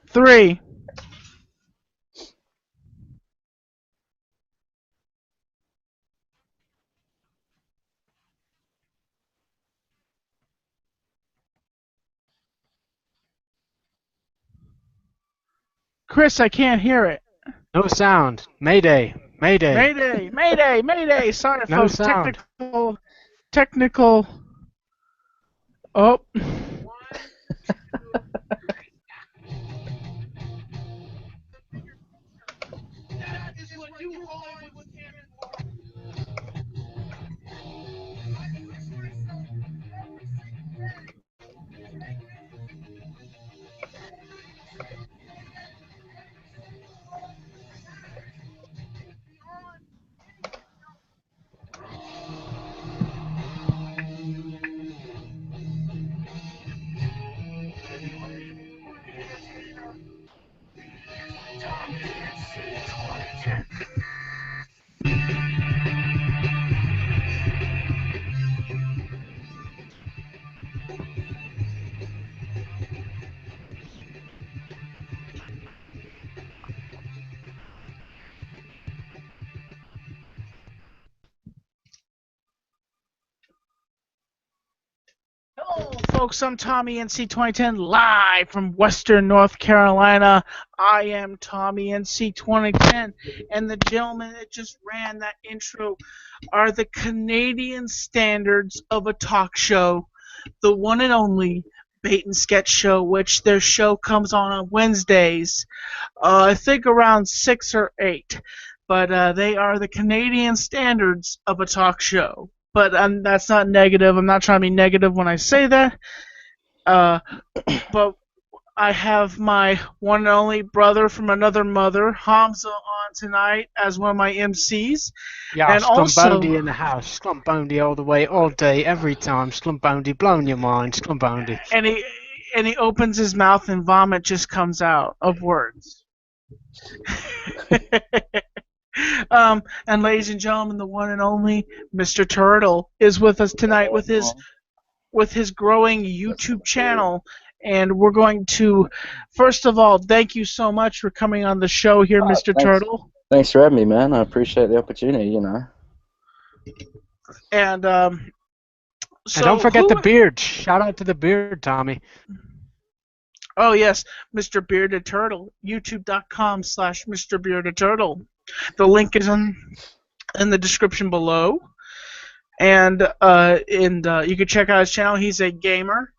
3. Chris, I can't hear it. No sound. Mayday. Mayday. Mayday, mayday, mayday. Sorry, No folks. sound. Technical. Oh. Hello, folks. I'm Tommy NC 2010, live from Western North Carolina. I am Tommy NC 2010, and the gentleman that just ran that intro are the Canadian standards of a talk show, the one and only Bait and Sketch Show, which their show comes on Wednesdays, I think around 6 or 8. But they are the Canadian standards of a talk show. But that's not negative. I'm not trying to be negative when I say that. But I have my one and only brother from another mother, Hamza, on tonight as one of my MCs. Yeah, And also, Sclumbondy in the house. Sclumbondy all the way, all day, every time. Sclumbondy, blowing your mind. Sclumbondy. and he opens his mouth and vomit just comes out of words. And ladies and gentlemen, the one and only Mr. Turtle is with us tonight with his growing YouTube channel. And we're going to, first of all, thank you so much for coming on the show here, Mr. Thanks. Turtle. Thanks for having me, man. I appreciate the opportunity, And so And don't forget the beard. Shout out to the beard, Tommy. Oh yes, Mr. Bearded Turtle. YouTube.com/Mr. Bearded Turtle. The link is in the description below, and you can check out his channel. He's a gamer.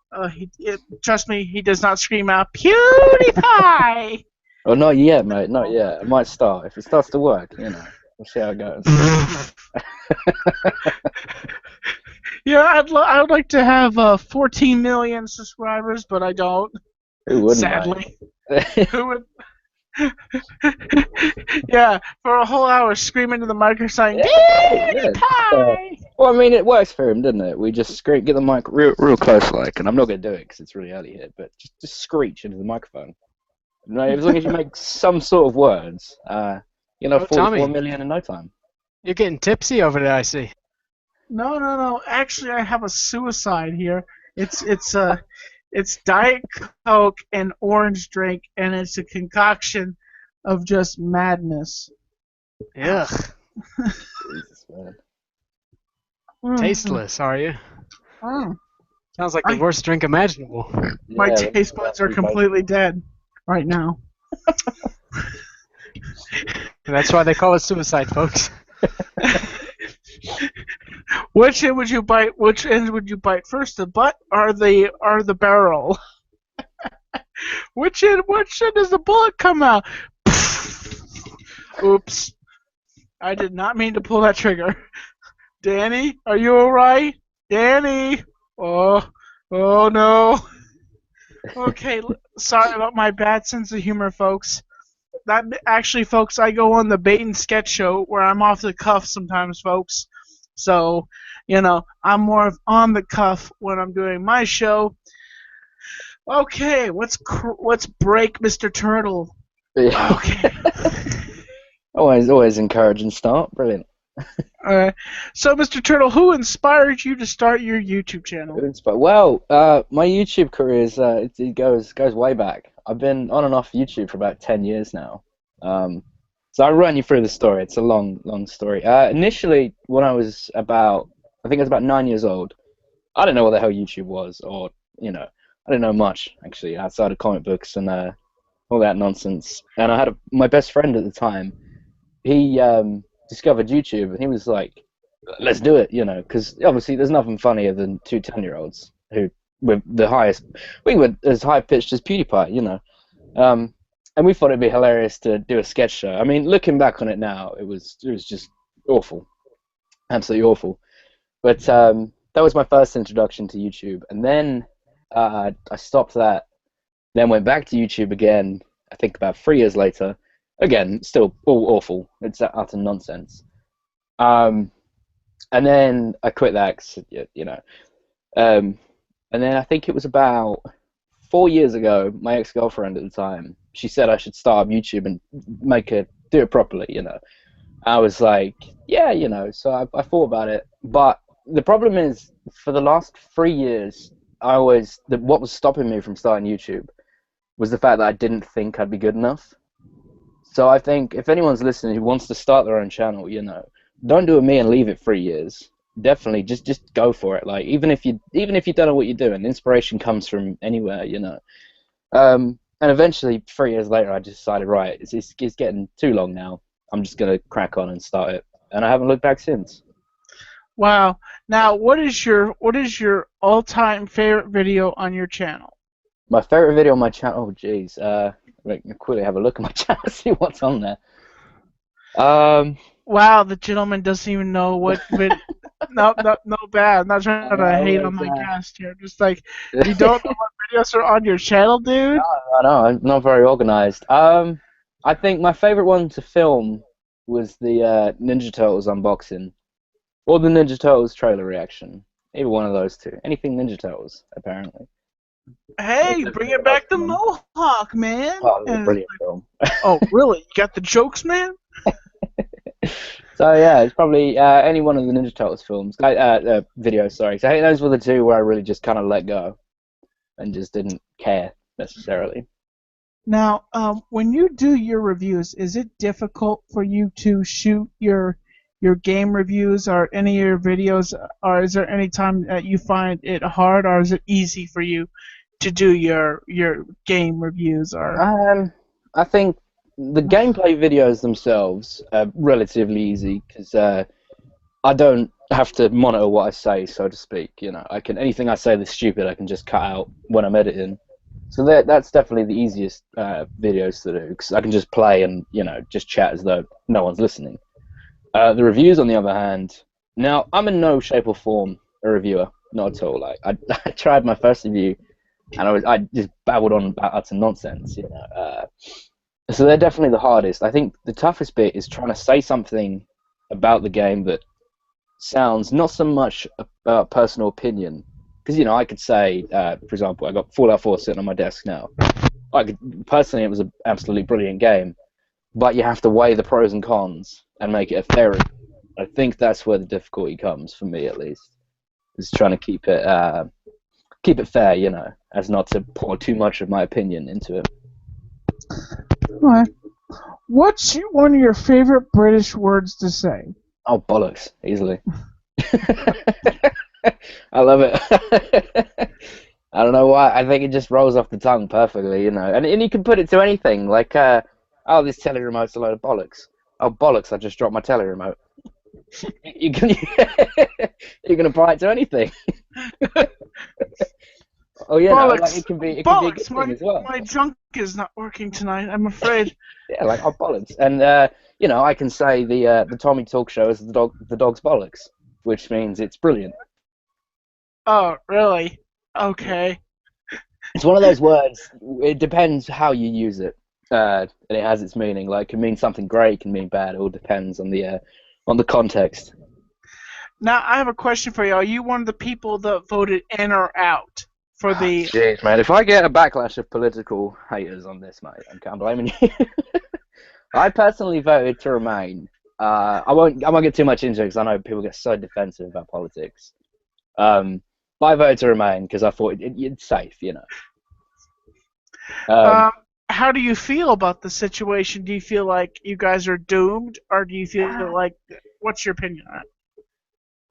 Trust me, he does not scream out PewDiePie. Oh, not yet, mate. Not yet. It might start. If it starts to work, we'll see how it goes. Yeah, I would like to have 14 million subscribers, but I don't. Who wouldn't? Sadly. Who would? Yeah, for a whole hour screaming to the microphone, PewDiePie! Well, I mean, it works for him, doesn't it? We just get the mic real close, and I'm not going to do it because it's really early here, but just screech into the microphone. As long as you make some sort of words, 44 Tommy. million in no time. You're getting tipsy over there, I see. No. Actually, I have a suicide here. It's Diet Coke and orange drink, and it's a concoction of just madness. Ugh. Jesus, man. Tasteless, are you? Mm. Sounds like the worst drink imaginable. My Yeah, taste buds are completely dead right now. That's why they call it suicide, folks. Which end would you bite? Which end would you bite first, the butt or the barrel? Which end does the bullet come out? Oops! I did not mean to pull that trigger. Danny, are you alright? Danny! Oh no. Okay, sorry about my bad sense of humor, folks. Actually, folks, I go on the Bait and Sketch Show where I'm off the cuff sometimes, folks. So, I'm more of on the cuff when I'm doing my show. Okay, let's break Mr. Turtle. Yeah. Okay. Always encouraging start. Brilliant. All right. So, Mr. Turtle, who inspired you to start your YouTube channel? Well, my YouTube career it goes way back. I've been on and off YouTube for about 10 years now. So I'll run you through the story. It's a long, long story. Initially, when I think I was about 9 years old, I didn't know what the hell YouTube was, or, I didn't know much, actually, outside of comic books and all that nonsense. And I had my best friend at the time. He discovered YouTube, and he was like, let's do it, because obviously there's nothing funnier than two 10-year-olds who were we were as high-pitched as PewDiePie, and we thought it'd be hilarious to do a sketch show. I mean, looking back on it now, it was just awful, absolutely awful. But that was my first introduction to YouTube, and then I stopped that, then went back to YouTube again, I think about 3 years later. Again, still all awful. It's utter nonsense. And then I quit that, 'cause, and then I think it was about 4 years ago, my ex-girlfriend at the time, she said I should start up YouTube and do it properly, I was like, yeah, so I thought about it. But the problem is, for the last 3 years, what was stopping me from starting YouTube was the fact that I didn't think I'd be good enough. So I think if anyone's listening who wants to start their own channel, don't do it me and leave it 3 years. Definitely, just go for it. Like even if you don't know what you're doing, inspiration comes from anywhere, And eventually, 3 years later, I just decided, right, it's getting too long now. I'm just gonna crack on and start it, and I haven't looked back since. Wow. Now, what is your all-time favorite video on your channel? My favorite video on my channel. Oh, jeez. Let me quickly have a look at my channel, see what's on there. Wow, the gentleman doesn't even know what. No, bad. I'm not trying to hate on my guest here. Just like you don't know what videos are on your channel, dude. No, I'm not very organized. I think my favorite one to film was the Ninja Turtles unboxing, or the Ninja Turtles trailer reaction. Either one of those two. Anything Ninja Turtles, apparently. Hey, bring it back to Mohawk, man. Oh, it was a brilliant film. Oh, really? You got the jokes, man? So yeah, it's probably any one of the Ninja Turtles films, videos. Sorry. So I think those were the two where I really just kind of let go, and just didn't care necessarily. Now, when you do your reviews, is it difficult for you to shoot your game reviews or any of your videos, or is there any time that you find it hard, or is it easy for you to do your game reviews? Or I think the gameplay videos themselves are relatively easy because I don't have to monitor what I say, so to speak. Anything I say that's stupid, I can just cut out when I'm editing. So that's definitely the easiest videos to do, because I can just play and just chat as though no one's listening. The reviews, on the other hand, now I'm in no shape or form a reviewer, not at all. Like I tried my first review, and I just babbled on about utter nonsense. So they're definitely the hardest. I think the toughest bit is trying to say something about the game that sounds not so much about personal opinion. Because, I could say, for example, I got Fallout 4 sitting on my desk now. Personally, it was an absolutely brilliant game, but you have to weigh the pros and cons and make it a fair review. I think that's where the difficulty comes, for me at least, is trying to keep it fair, as not to pour too much of my opinion into it. Alright. What's one of your favorite British words to say? Oh, bollocks, easily. I love it. I don't know why. I think it just rolls off the tongue perfectly, And you can put it to anything, like, oh, this telly remote's a load of bollocks. Oh, bollocks, I just dropped my telly remote. You can apply it to anything. Oh yeah, bollocks. It can be bollocks. A good thing as well. My junk is not working tonight, I'm afraid. Yeah, like bollocks. And I can say the TommyTalks show is the dog's bollocks, which means it's brilliant. Oh, really? Okay. It's one of those words. It depends how you use it, and it has its meaning. Like, it can mean something great, it can mean bad. It all depends on the context. Now, I have a question for you. Are you one of the people that voted in or out for the? Jeez, man! If I get a backlash of political haters on this, mate, I can't blame you. I personally voted to remain. I won't get too much into it because I know people get so defensive about politics. But I voted to remain because I thought it's safe, Um, How do you feel about the situation? Do you feel like you guys are doomed, or do you feel like what's your opinion on it?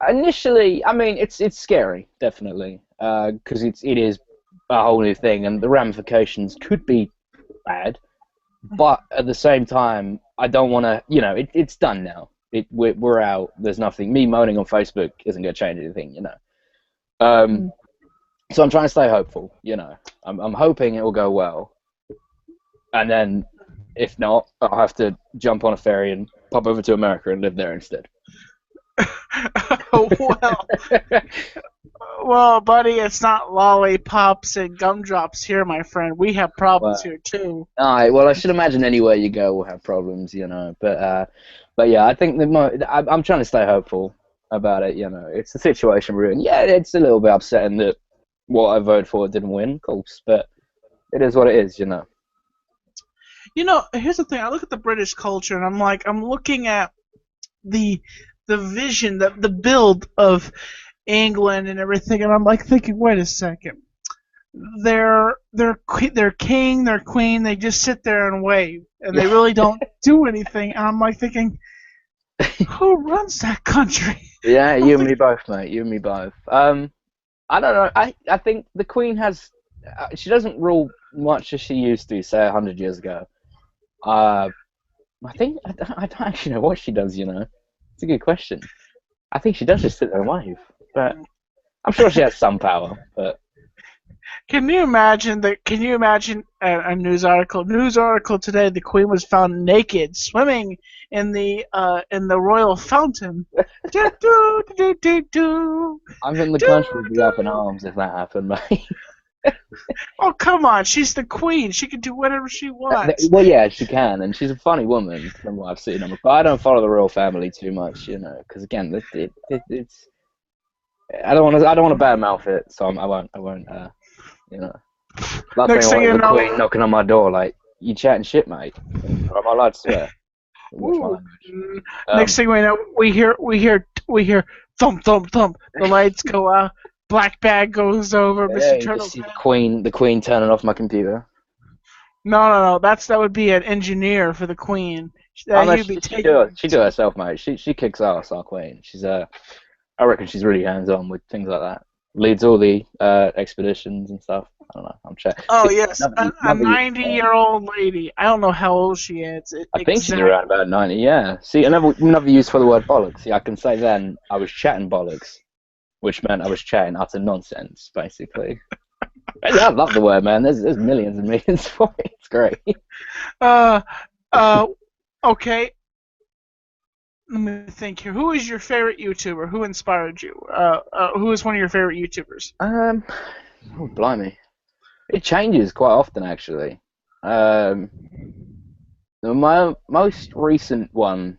Initially, I mean, it's scary, definitely, because it is a whole new thing, and the ramifications could be bad. But at the same time, I don't want to. It's done now. We're out. There's nothing. Me moaning on Facebook isn't going to change anything. So I'm trying to stay hopeful. I'm hoping it will go well, and then if not, I'll have to jump on a ferry and pop over to America and live there instead. well, well, buddy, it's not lollipops and gumdrops here, my friend. We have problems here too. All right. Well, I should imagine anywhere you go will have problems, But yeah, I think I'm trying to stay hopeful about it. It's a situation we're in. Yeah, it's a little bit upsetting that what I voted for didn't win, of course, but it is what it is. Here's the thing. I look at the British culture, and I'm looking at the vision, the build of England and everything, and I'm like thinking, wait a second. Their king, their queen, they just sit there and wave, and they really don't do anything. And I'm like thinking, who runs that country? Yeah, you and me both, mate. You and me both. I don't know. I think the Queen has. She doesn't rule much as she used to, say 100 years ago. I don't actually know what she does. It's a good question. I think she does just sit there and wave, but I'm sure she has some power. But Can you imagine a news article? News article today: the Queen was found naked, swimming in the royal fountain. Do, do, do, do, do. I think the country would be up in arms if that happened, mate. Oh, come on, she's the Queen. She can do whatever she wants. Well, yeah, she can, and she's a funny woman from what I've seen. But I don't follow the royal family too much, because again, it's. I don't want to badmouth it, so I won't. Last Next thing thing I you want know, the Queen knocking on my door like, you chatting shit, mate. Am I allowed to swear? Next thing we know, we hear thump thump thump. The lights go out. Black bag goes over. Yeah, Mr. you Turtle. just see the Queen turning off my computer. No. That would be an engineer for the Queen. She do it herself, mate. She kicks ass, our Queen. She's I reckon she's really hands-on with things like that. Leads all the expeditions and stuff. I don't know. I'm checking. Oh yes, a 90-year-old lady. I don't know how old she is. I think she's around about 90. Yeah. See, another use for the word bollocks. See, I can say then I was chatting bollocks, which meant I was chatting utter nonsense, basically. I love the word, man. There's millions and millions for it. It's great. Okay. Let me think here. Who is your favorite YouTuber? Who inspired you? Who is one of your favorite YouTubers? Oh, blimey. It changes quite often, actually. My most recent one,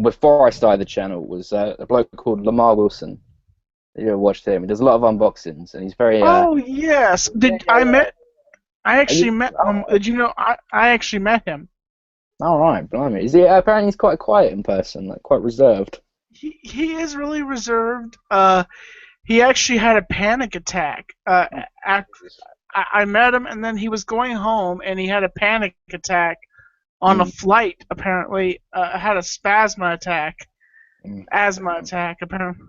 before I started the channel, was a bloke called Lamar Wilson. You ever watched him? He does a lot of unboxings, and he's very. Oh yes, I actually met him. Did you know I actually met him? All right, blimey. Apparently he's quite quiet in person, like quite reserved. He is really reserved. He actually had a panic attack. I met him, and then he was going home, and he had a panic attack on a flight. Apparently, had a asthma attack, apparently.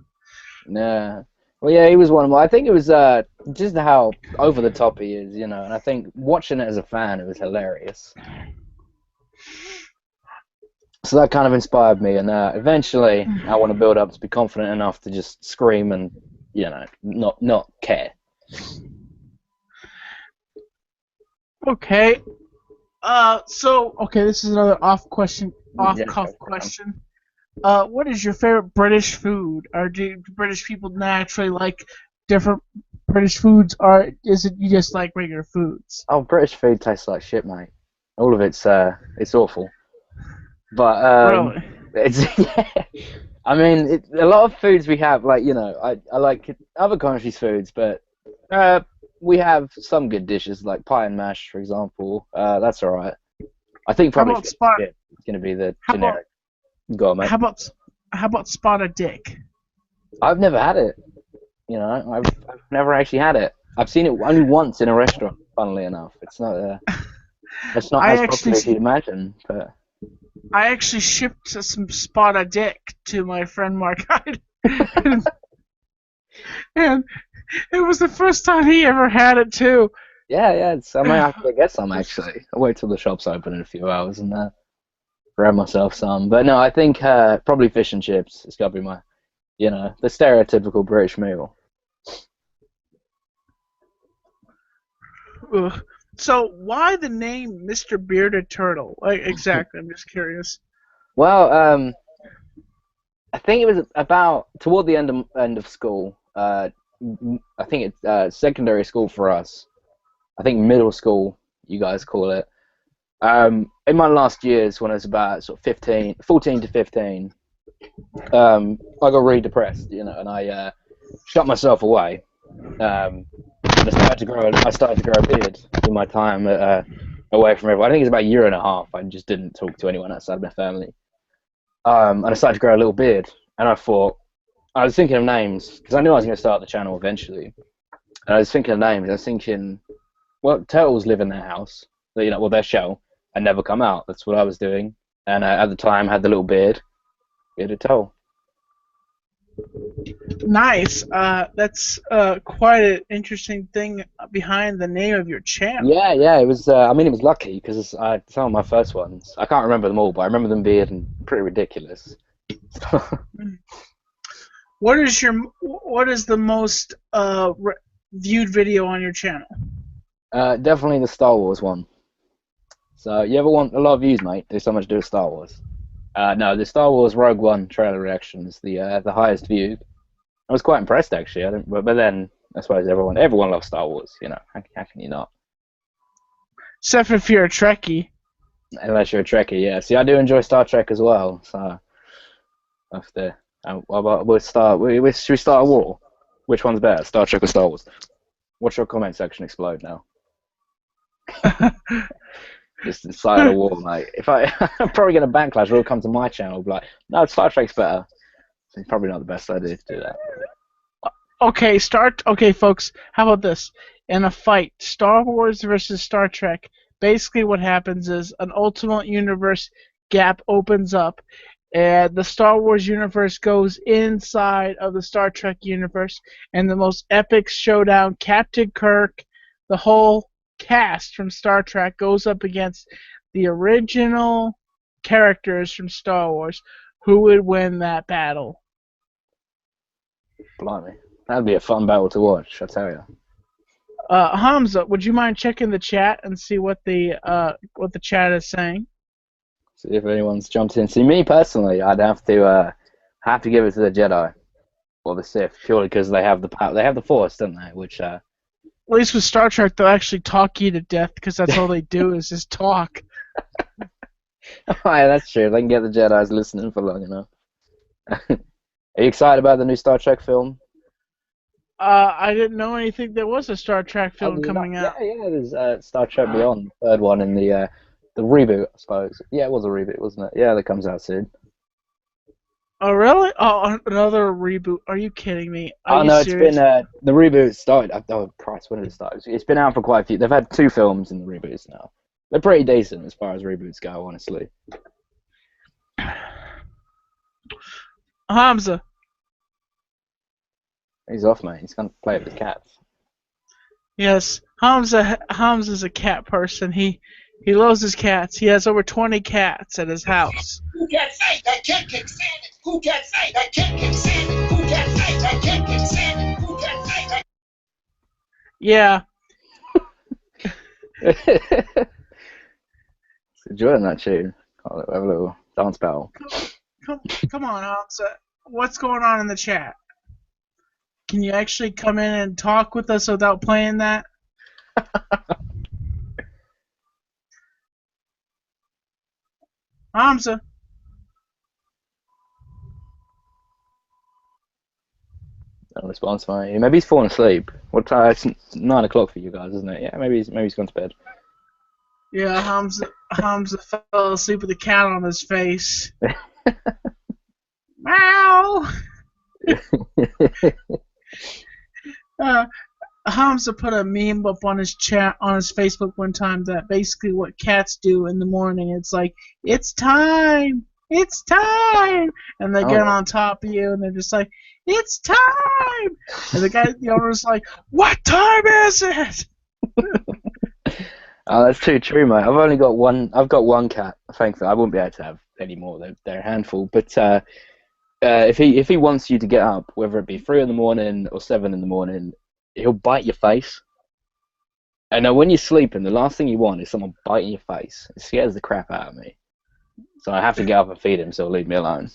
Yeah. Well, yeah, he was one of my. I think it was just how over the top he is, and I think watching it as a fan, it was hilarious. So that kind of inspired me, and eventually I want to build up to be confident enough to just scream and, not care. Okay. This is another off cuff question. What is your favorite British food? Or do British people naturally like different British foods, or is it you just like regular foods? Oh, British food tastes like shit, mate. All of it's awful. But Really? I mean, a lot of foods we have, like I like other countries' foods, but we have some good dishes like pie and mash, for example. That's all right. I think probably it's going to be the generic. Go on, mate. How about spotted dick? I've never had it. I've never actually had it. I've seen it only once in a restaurant. Funnily enough, it's not it's not I as actually popular as you'd imagine. But I actually shipped some spotted dick to my friend Mark Hyde, and it was the first time he ever had it too. yeah, I might have to get some actually. I'll wait till the shop's open in a few hours and grab myself some. But no, I think probably fish and chips. It's got to be my, the stereotypical British meal. Ugh. So why the name Mr. Bearded Turtle? Like, exactly, I'm just curious. Well, I think it was about toward the end of school. I think it's secondary school for us. I think middle school, you guys call it. In my last years, when I was about sort of 14 to 15, I got really depressed, and I shut myself away. And I started to grow a beard in my time away from everyone. I think it's about a year and a half. I just didn't talk to anyone outside of my family. And I started to grow a little beard, and I was thinking of names because I knew I was going to start the channel eventually. And I was thinking of names. I was thinking, well, turtles live in their house, their shell, and never come out. That's what I was doing. And at the time, had the little bearded turtle. Nice. That's quite an interesting thing behind the name of your channel. Yeah. It was. I mean, it was lucky because some of my first ones, I can't remember them all, but I remember them being pretty ridiculous. What is the most viewed video on your channel? Definitely the Star Wars one. So you ever want a lot of views, mate? There's so much to do with Star Wars. No, the Star Wars Rogue One trailer reaction is the highest viewed. I was quite impressed actually. But then I suppose everyone loves Star Wars. How can you not? Except if you're a Trekkie. Unless you're a Trekkie, yeah. See, I do enjoy Star Trek as well. So after should we start a war? Which one's better, Star Trek or Star Wars? Watch your comment section explode now. Just decide a war, mate. I'm probably going to backlash. Will come to my channel, be like, no, Star Trek's better. It's probably not the best idea to do that. Okay, folks. How about this? In a fight, Star Wars versus Star Trek. Basically, what happens is an alternate universe gap opens up, and the Star Wars universe goes inside of the Star Trek universe, and the most epic showdown, Captain Kirk, the whole cast from Star Trek goes up against the original characters from Star Wars. Who would win that battle? Blimey. That'd be a fun battle to watch, I tell you. Hamza, would you mind checking the chat and see what the chat is saying? See if anyone's jumped in. See, me personally, I'd have to give it to the Jedi or the Sith, purely because they have the power. They have the Force, don't they? Which at least with Star Trek, they'll actually talk you to death because that's all they do is just talk. Oh, yeah, that's true. They can get the Jedi's listening for long enough. Are you excited about the new Star Trek film? I didn't know anything. There was a Star Trek film coming out. Yeah. There's Star Trek Beyond, the third one in the reboot, I suppose. Yeah, it was a reboot, wasn't it? Yeah, that comes out soon. Oh really? Oh, another reboot? Are you kidding me? It's been the reboot started. Oh Christ, when did it start? It's been out for quite a few. They've had 2 films in the reboots now. They're pretty decent as far as reboots go, honestly. Hamza. He's off, mate. He's gonna play with his cats. Yes, Hamza's a cat person. He loves his cats. He has over 20 cats at his house. Who can't say that cat can stand it? Who can't say that cat can stand it? Who can't say that cat can stand it? Who can't say that? Yeah. Enjoying that tune. Have a little dance battle. Come on, Hamza. What's going on in the chat? Can you actually come in and talk with us without playing that? Hamza. No response, mate. Maybe he's fallen asleep. What time? It's 9 o'clock for you guys, isn't it? Yeah, maybe he's gone to bed. Yeah, Hamza fell asleep with a cat on his face. Meow. Hamza put a meme up on his chat on his Facebook one time that basically what cats do in the morning. It's like, it's time, and they get Oh, on top of you and they're just like, it's time, and the owner's like, what time is it? oh, that's too true, mate. I've only got one. I've got one cat. Thankfully, I wouldn't be able to have any more. They're a handful. But if he wants you to get up, whether it be 3 in the morning or 7 in the morning, he'll bite your face. And now when you're sleeping, the last thing you want is someone biting your face. It scares the crap out of me. So I have to get up and feed him, so he'll leave me alone.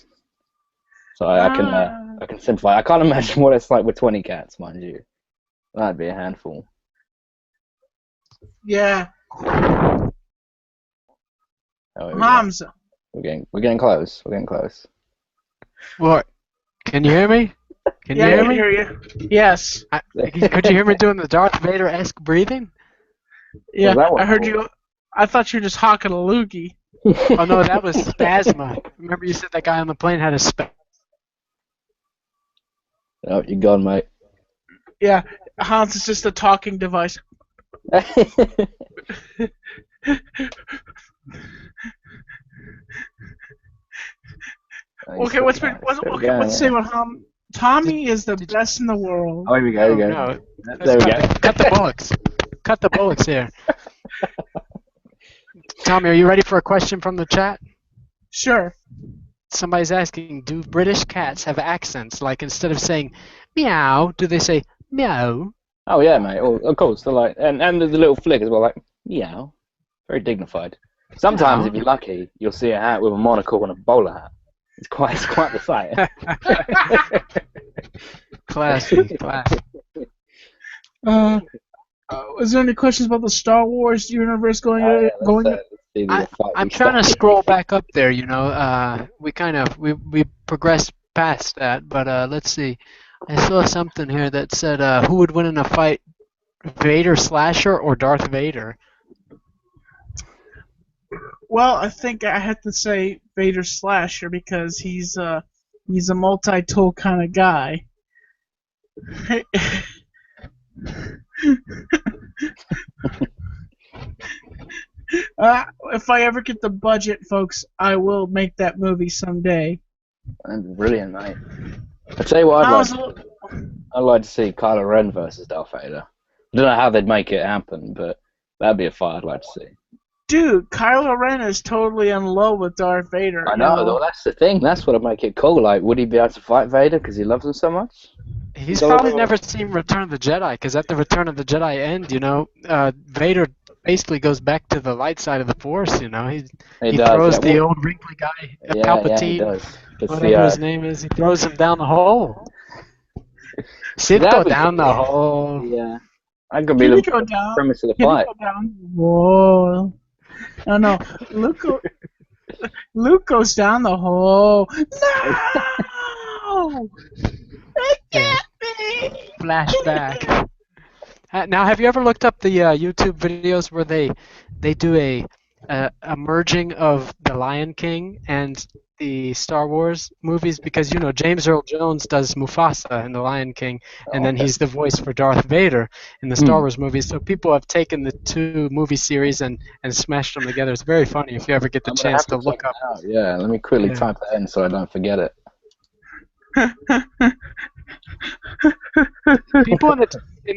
So I can simplify. I can't imagine what it's like with 20 cats, mind you. That'd be a handful. Yeah, Oh, here we go. Hamza. We're getting close. We're getting close. What? Can you hear me? Can Yeah, you I hear can me? hear you. Yes. Could you hear me doing the Darth Vader-esque breathing? Yeah, that one I heard cool? you. I thought you were just hawking a loogie. Oh no, that was spasma. Remember you said that guy on the plane had a Oh, you're gone, mate. Yeah, Hans is just a talking device. Okay, what's There we okay? go, Let's say yeah. what Tommy is the best in the world. Oh, here we go. Here we go. No. There we go. Cut the bullocks. Cut the bullocks here. Tommy, are you ready for a question from the chat? Sure. Somebody's asking, do British cats have accents? Like instead of saying meow, do they say meow? Oh yeah, mate. Oh, of course. They're like, and the little flick as well, like meow. Very dignified. Sometimes, Meow. if you're lucky, you'll see a hat with a monocle and a bowler hat. It's quite the sight. Classy. Is there any questions about the Star Wars universe going? Let's see the fight I'm we trying to started. scroll back up there. You know, we progressed past that, but let's see. I saw something here that said who would win in a fight, Vader Slasher or Darth Vader? Well, I think I have to say Vader Slasher because he's a multi-tool kind of guy. If I ever get the budget, folks, I will make that movie someday. That'd be brilliant, mate. I tell you what, I'd like to see Kylo Ren versus Darth Vader. I don't know how they'd make it happen, but that'd be a fight I'd like to see. Dude, Kylo Ren is totally in love with Darth Vader. I know, though, that's the thing. That's what would make it cool. Like, would he be able to fight Vader because he loves him so much? He's probably never seen Return of the Jedi, because at the Return of the Jedi end, you know, Vader basically goes back to the light side of the Force. You know, he does, throws yeah. the old wrinkly guy, Palpatine, he does. whatever his name is. He throws him down the hole. Sito down the hole. Yeah, that could be the premise of the fight. Go down. Whoa. No, Luke goes down the hole. No! They get me! Flashback. Now, have you ever looked up the YouTube videos where they do a merging of The Lion King and the Star Wars movies? Because, you know, James Earl Jones does Mufasa in The Lion King, and then he's the voice for Darth Vader in the Star Wars movies. So people have taken the two movie series and smashed them together. It's very funny if you ever get the chance to look up. Yeah, let me quickly type that in so I don't forget it. People in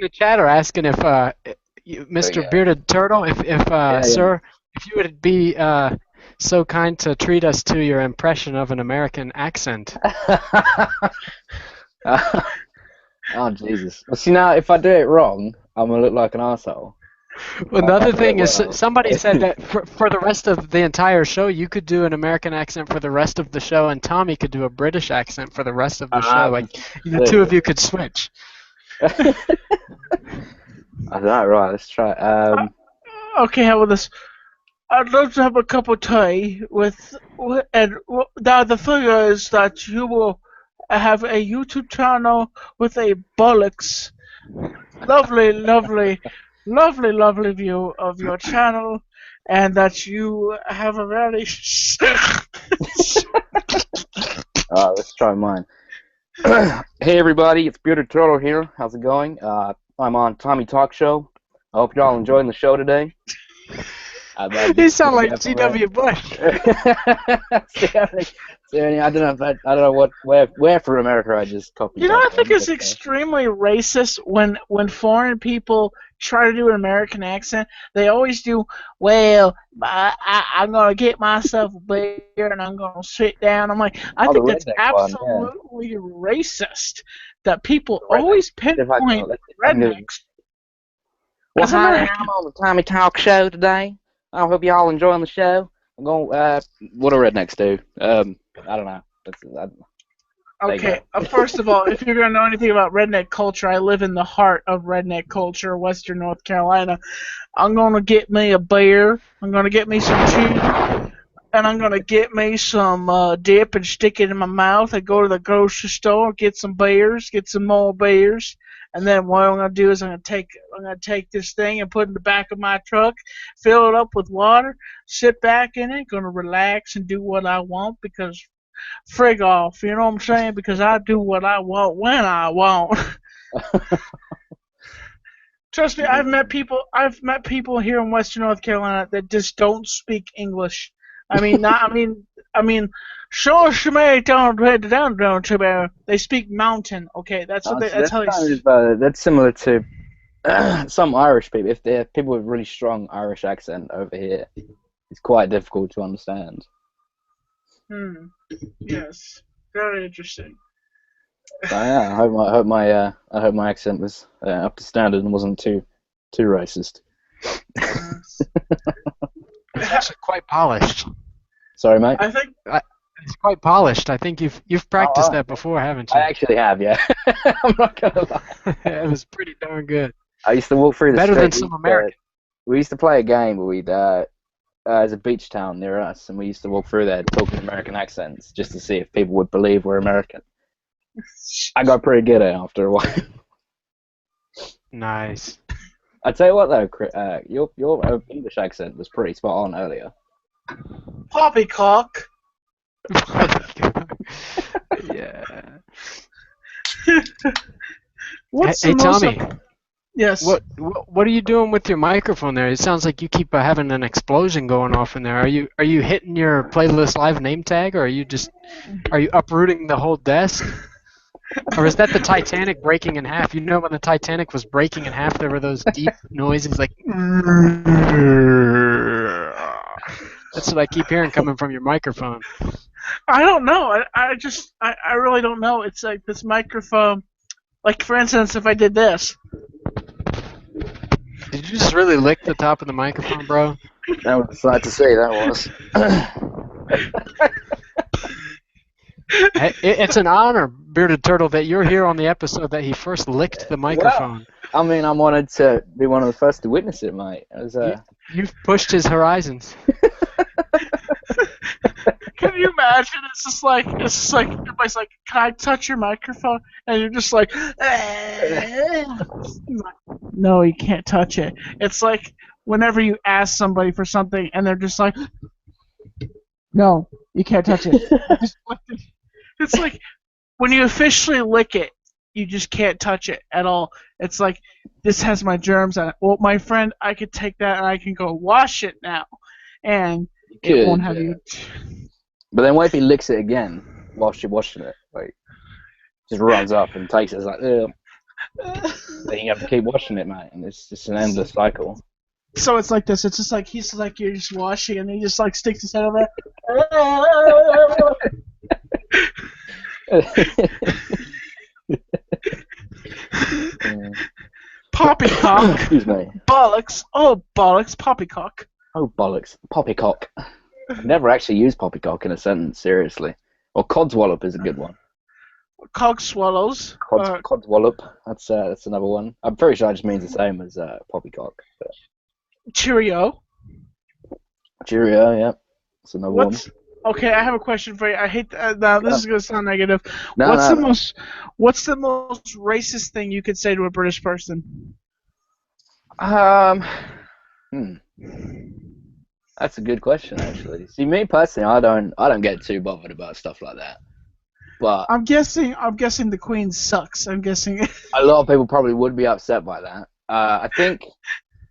the chat are asking if Mr. Bearded Turtle, sir, if you would be so kind to treat us to your impression of an American accent. Oh Jesus! Well, see now, if I do it wrong, I'm gonna look like an asshole. Another thing is, somebody said that for the rest of the entire show, you could do an American accent for the rest of the show, and Tommy could do a British accent for the rest of the show. Like the two of you could switch. I don't know, right? Let's try. Okay, how about this? I'd love to have a cup of tea and now the figure is that you will have a YouTube channel with a bollocks, lovely view of your channel, and that you have a very. Alright, let's try mine. Hey everybody, it's Bearded Turtle here. How's it going? I'm on TommyTalks show. I hope y'all enjoying the show today. You sound like G.W. Bush. See, I don't know where for America I just copied. You know, that I think from, it's but, extremely racist when foreign people try to do an American accent. They always do, well, I'm going to get myself a beer and I'm going to sit down. I'm like, I Oh, the think that's redneck one, yeah. absolutely racist that people The redneck. always If I pinpoint can do it. rednecks Well, as hi, American. I'm on the TommyTalks show today. I hope y'all enjoying the show. I'm going. What do rednecks do? I don't know. Okay, first of all, if you're going to know anything about redneck culture, I live in the heart of redneck culture, Western North Carolina. I'm going to get me a beer, I'm going to get me some cheese, and I'm going to get me some dip and stick it in my mouth. I go to the grocery store, get some beers, get some more beers, and then what I'm going to do is I'm going to take this thing and put it in the back of my truck, fill it up with water, sit back in it, going to relax and do what I want because frig off, you know what I'm saying? Because I do what I want when I want. Trust me, I've met people here in Western North Carolina that just don't speak English. I mean, sure, they speak mountain. Okay, that's how they. That's similar to some Irish people. If they're people with really strong Irish accent over here, it's quite difficult to understand. Yes, very interesting. So, yeah, I hope my accent was up to standard and wasn't too racist. Yes. It's actually quite polished. Sorry, mate. I think It's quite polished. I think you've practiced that before, haven't you? I actually have, yeah. I'm not gonna lie. It was pretty darn good. I used to walk through the Better street. than some American. We used to play a game where we'd there's a beach town near us, and we used to walk through there talking American accents just to see if people would believe we're American. I got pretty good at it after a while. Nice. I tell you what though, your English accent was pretty spot on earlier. poppycock. Yeah. What's Hey the most Tommy. Yes. What are you doing with your microphone there? It sounds like you keep having an explosion going off in there. Are you hitting your playlist live name tag, or are you uprooting the whole desk? Or is that the Titanic breaking in half? You know when the Titanic was breaking in half, there were those deep noises like. That's what I keep hearing coming from your microphone. I don't know. I really don't know. It's like this microphone. Like for instance, if I did this. Did you just really lick the top of the microphone, bro? That was a sight to see, that was. It's an honor, Bearded Turtle, that you're here on the episode that he first licked the microphone. Well, I mean, I wanted to be one of the first to witness it, mate. It was, You've pushed his horizons. Can you imagine? It's just like everybody's like, "Can I touch your microphone?" And you're just like, "No, you can't touch it." It's like whenever you ask somebody for something and they're just like, "No, you can't touch it." It's like when you officially lick it, you just can't touch it at all. It's like, this has my germs on it. Well, my friend, I could take that and I can go wash it now, and it won't have you. But then what if he licks it again whilst you're washing it? Like, just runs up and takes it. It's like, ugh. Then you have to keep washing it, mate, and it's just an endless cycle. So it's like this. It's just like he's like, you're just washing, and he just like sticks his head over there. Poppycock. Excuse me. Bollocks. Oh, bollocks. Poppycock. Oh, bollocks. Poppycock. I've never actually used poppycock in a sentence, seriously. Or codswallop is a good one. Cog swallows. Codswallop. That's another one. I'm pretty sure it just means the same as poppycock. But... Cheerio. Cheerio, yeah. That's another one. Okay, I have a question for you. I hate now. This is gonna sound negative. No, What's the most racist thing you could say to a British person? That's a good question, actually. See, me personally, I don't get too bothered about stuff like that. But I'm guessing the Queen sucks. I'm guessing. a lot of people probably would be upset by that. I think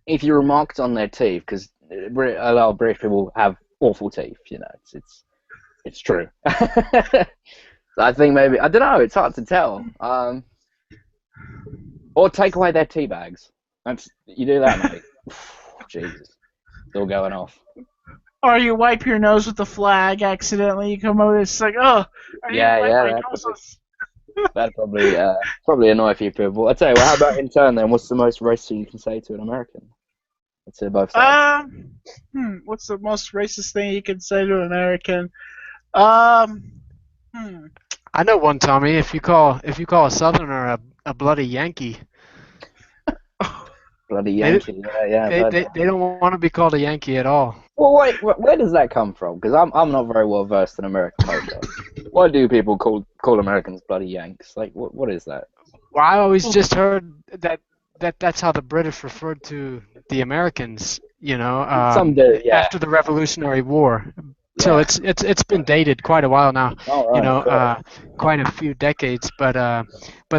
if you remarked on their teeth, because a lot of British people have awful teeth, you know, it's true. So I think maybe, I don't know, it's hard to tell. Or take away their tea bags. You do that, mate. Jesus, it's all going off. Or you wipe your nose with the flag accidentally. You come over, it's like, oh, I need to wipe my nose. That'd probably annoy a few people. I tell you what, how about in turn then? What's the most racist thing you can say to an American? Let's hear both sides. What's the most racist thing you can say to an American? I know one, Tommy. If you call a Southerner a bloody Yankee, Bloody Yankee, they don't want to be called a Yankee at all. Well, wait, where does that come from? Because I'm not very well versed in American culture. Why do people call Americans bloody Yanks? Like, what is that? Well, I always just heard that's how the British referred to the Americans. You know, Some do, yeah. after the Revolutionary War. So it's been dated quite a while now. All right, you know, cool. quite a few decades. But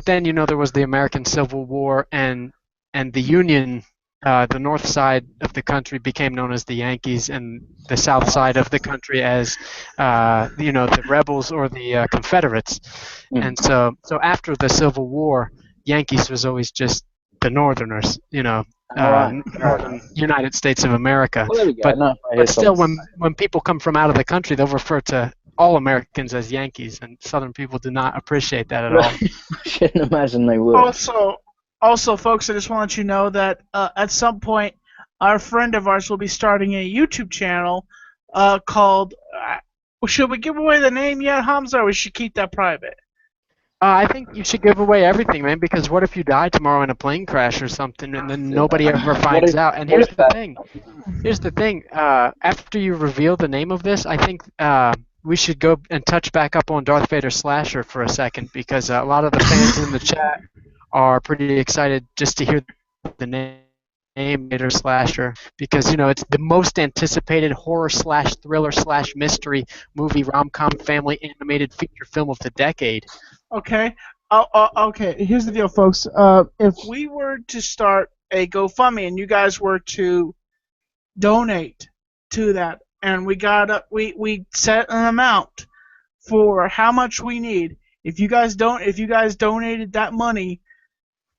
then there was the American Civil War and the Union. The north side of the country became known as the Yankees, and the south side of the country as, the rebels or the Confederates. And so after the Civil War, Yankees was always just the Northerners, Northern United States of America. Well, there we go. But still, when people come from out of the country, they'll refer to all Americans as Yankees, and Southern people do not appreciate that at all. I shouldn't imagine they would. Also, folks, I just want to let you know that at some point, our friend of ours will be starting a YouTube channel called. Should we give away the name yet, Hamza, or we should keep that private? I think you should give away everything, man, because what if you die tomorrow in a plane crash or something, and then nobody ever finds out? And here's the thing. After you reveal the name of this, I think we should go and touch back up on Darth Vader Slasher for a second, because a lot of the fans in the chat are pretty excited just to hear the name Vader Slasher, because it's the most anticipated horror / thriller / mystery movie rom-com family animated feature film of the decade. Okay. Okay. Here's the deal, folks. If we were to start a GoFundMe and you guys were to donate to that, and we set an amount for how much we need. If you guys donated that money.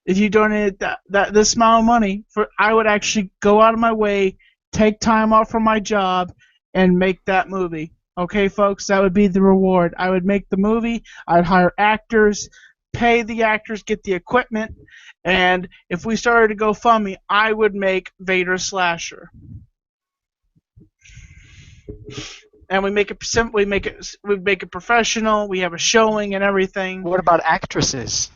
If you donated this amount of money, I would actually go out of my way, take time off from my job, and make that movie. Okay, folks, that would be the reward. I would make the movie. I'd hire actors, pay the actors, get the equipment, and if we started to GoFundMe, I would make Vader Slasher. And we make it professional. We have a showing and everything. What about actresses?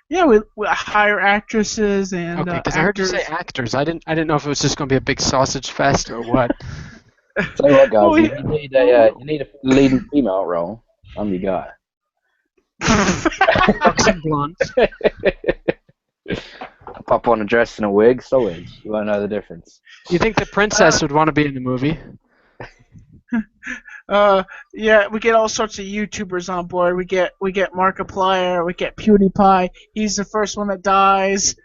Yeah, we hire actresses and okay, because I heard you say actors. I didn't know if it was just going to be a big sausage fest or what. Tell you what, guys, you need a leading female role. I'm your guy. Some blondes. Pop on a dress and a wig, solid. You won't know the difference. You think the princess would want to be in the movie? Yeah, we get all sorts of YouTubers on board. We get Markiplier, we get PewDiePie. He's the first one that dies.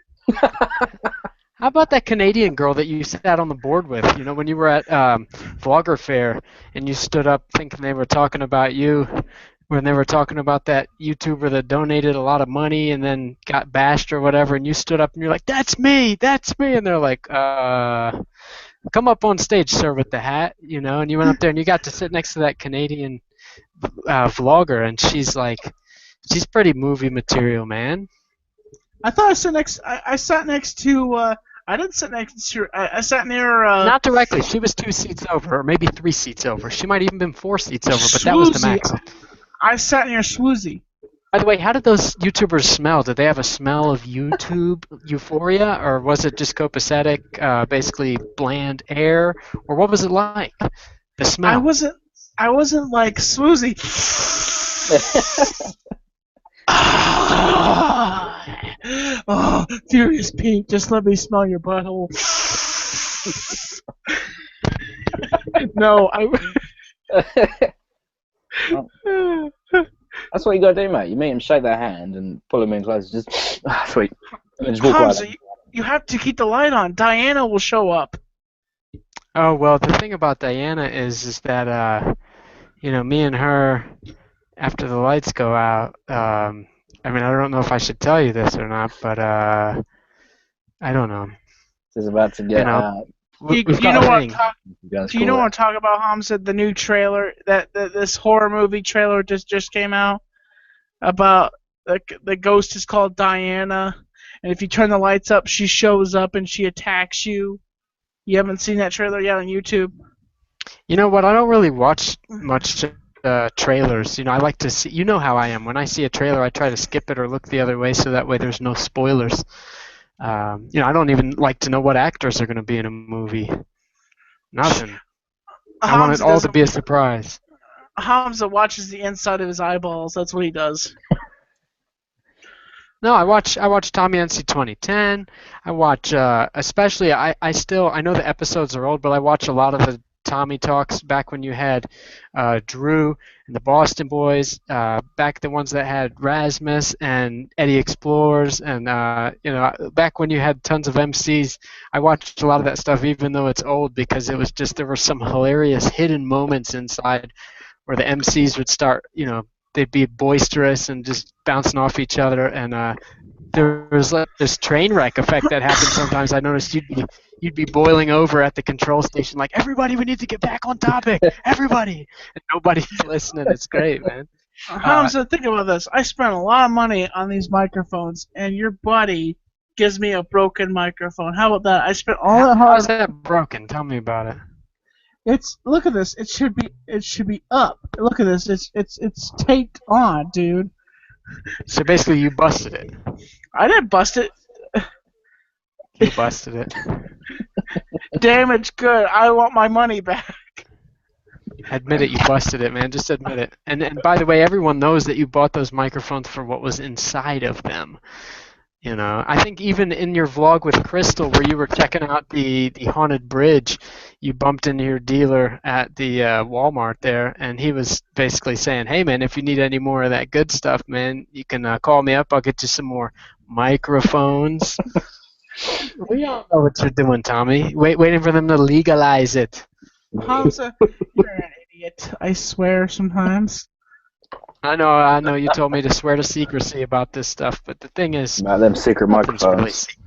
How about that Canadian girl that you sat on the board with? When you were at Vlogger Fair and you stood up thinking they were talking about you, when they were talking about that YouTuber that donated a lot of money and then got bashed or whatever, and you stood up and you're like, "That's me, and they're like, "Come up on stage, sir, with the hat," and you went up there and you got to sit next to that Canadian vlogger, and she's pretty movie material, man. I thought I sat next. I sat next to. I didn't sit next to her. I sat near. Not directly. She was 2 seats over, or maybe 3 seats over. She might even been 4 seats over, but that was the max. I sat near Swoozy. By the way, how did those YouTubers smell? Did they have a smell of YouTube euphoria, or was it just copacetic, basically bland air, or what was it like? The smell. I wasn't like Swoozy. Oh, Furious Pete, just let me smell your butthole. No, That's what you gotta do, mate. You meet him, shake their hand, and pull them in close. Just sweet, and then just walk right Hamza, in. you have to keep the light on. Diana will show up. Oh well, the thing about Diana is that me and her, after the lights go out, I mean, I don't know if I should tell you this or not, but I don't know. It's about to get. We've You got know a what? thing. Do you know what I'm talking about, Hamza? The new trailer, that this horror movie trailer just came out about the ghost is called Diana, and if you turn the lights up, she shows up and she attacks you. You haven't seen that trailer yet on YouTube? You know what? I don't really watch much trailers. I like to see. You know how I am. When I see a trailer, I try to skip it or look the other way, so that way there's no spoilers. I don't even like to know what actors are going to be in a movie. Nothing. I want it all to be a surprise. Hamza watches the inside of his eyeballs. That's what he does. No, I watch Tommy NC 2010. I watch especially I know the episodes are old, but I watch a lot of the Tommy Talks back when you had Drew and the Boston Boys, back the ones that had Rasmus and Eddie Explorers, and back when you had tons of MCs. I watched a lot of that stuff, even though it's old, because it was just there were some hilarious hidden moments inside where the MCs would start, they'd be boisterous and just bouncing off each other, and there was like this train wreck effect that happened sometimes. I noticed you'd be boiling over at the control station, like, everybody, we need to get back on topic, everybody, and nobody's listening. It's great, man. Hamza, think about this. I spent a lot of money on these microphones, and your buddy gives me a broken microphone. How about that? I spent all that How's hard. that broken? Tell me about it. Look at this. It should be up. Look at this. It's taped on, dude. So basically, you busted it. I didn't bust it. You busted it. Damaged good. I want my money back. Admit it, you busted it, man. Just admit it. And by the way, everyone knows that you bought those microphones for what was inside of them. I think even in your vlog with Crystal, where you were checking out the haunted bridge, you bumped into your dealer at the Walmart there, and he was basically saying, "Hey, man, if you need any more of that good stuff, man, you can call me up. I'll get you some more microphones." We all know what you're doing, Tommy. Waiting for them to legalize it. Hamza, you're an idiot. I swear sometimes. I know. You told me to swear to secrecy about this stuff, but the thing is, About them secret nothing's really microphones. secret.